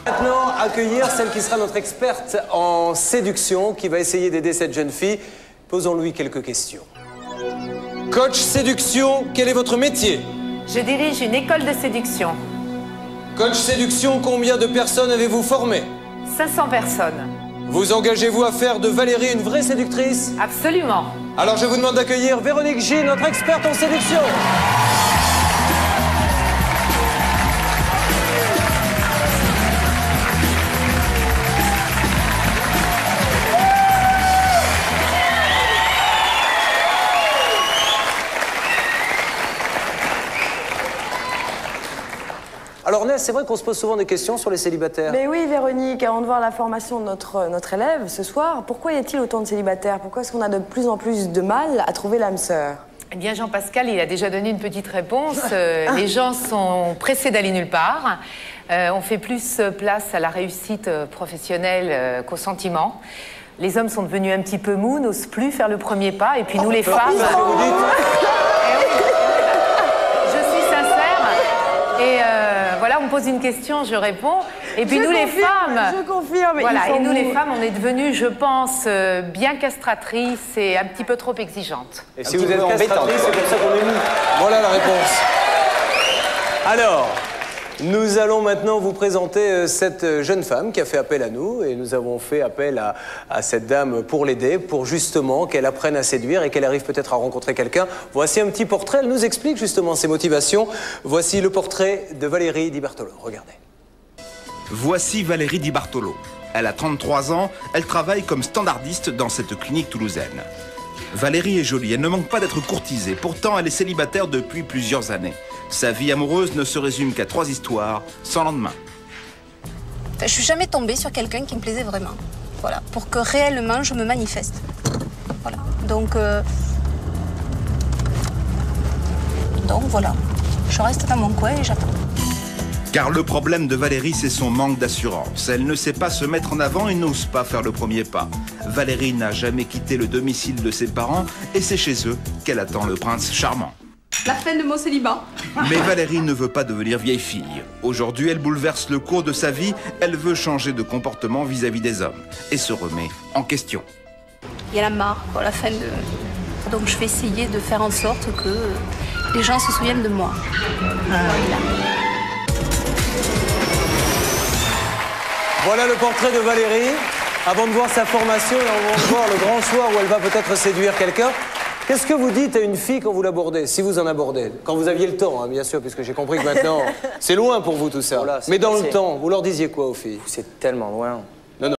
Maintenant, accueillir celle qui sera notre experte en séduction, qui va essayer d'aider cette jeune fille. Posons-lui quelques questions. Coach séduction, quel est votre métier? Je dirige une école de séduction. Coach séduction, combien de personnes avez-vous formé? 500 personnes. Vous engagez-vous à faire de Valérie une vraie séductrice? Absolument. Alors je vous demande d'accueillir Véronique J, notre experte en séduction. Alors Ness, c'est vrai qu'on se pose souvent des questions sur les célibataires. Mais oui, Véronique, avant de voir la formation de notre élève ce soir, pourquoi y a-t-il autant de célibataires? Pourquoi est-ce qu'on a de plus en plus de mal à trouver l'âme sœur? Eh bien, Jean-Pascal, il a déjà donné une petite réponse. Les gens sont pressés d'aller nulle part. On fait plus place à la réussite professionnelle qu'au sentiment. Les hommes sont devenus un petit peu mous, n'osent plus faire le premier pas. Et puis nous, les femmes... Voilà, on me pose une question, je réponds. Et puis nous, les femmes... Je confirme. Voilà, et nous, les femmes, on est devenues, je pense, bien castratrices et un petit peu trop exigeantes. Et si vous êtes castratrice, c'est pour ça qu'on est mou. Voilà la réponse. Alors, nous allons maintenant vous présenter cette jeune femme qui a fait appel à nous. Et nous avons fait appel à cette dame pour l'aider, pour justement qu'elle apprenne à séduire et qu'elle arrive peut-être à rencontrer quelqu'un. Voici un petit portrait, elle nous explique justement ses motivations. Voici le portrait de Valérie Di Bartolo, regardez. Voici Valérie Di Bartolo. Elle a 33 ans, elle travaille comme standardiste dans cette clinique toulousaine. Valérie est jolie, elle ne manque pas d'être courtisée. Pourtant, elle est célibataire depuis plusieurs années. Sa vie amoureuse ne se résume qu'à 3 histoires sans lendemain. Je suis jamais tombée sur quelqu'un qui me plaisait vraiment. Voilà, pour que réellement je me manifeste. Voilà, donc voilà, je reste dans mon coin et j'attends. Car le problème de Valérie, c'est son manque d'assurance. Elle ne sait pas se mettre en avant et n'ose pas faire le premier pas. Valérie n'a jamais quitté le domicile de ses parents et c'est chez eux qu'elle attend le prince charmant. La fin de mon célibat. Mais Valérie ne veut pas devenir vieille fille. Aujourd'hui, elle bouleverse le cours de sa vie. Elle veut changer de comportement vis-à-vis des hommes et se remet en question. Il y a la marre, quoi, la fin de... Donc je vais essayer de faire en sorte que les gens se souviennent de moi. Voilà le portrait de Valérie. Avant de voir sa formation et avant de voir le grand soir où elle va peut-être séduire quelqu'un, qu'est-ce que vous dites à une fille quand vous l'abordez, si vous en abordez? Quand vous aviez le temps, hein, bien sûr, puisque j'ai compris que maintenant, c'est loin pour vous tout ça. Voilà, mais dans le temps, vous leur disiez quoi aux filles? C'est tellement loin.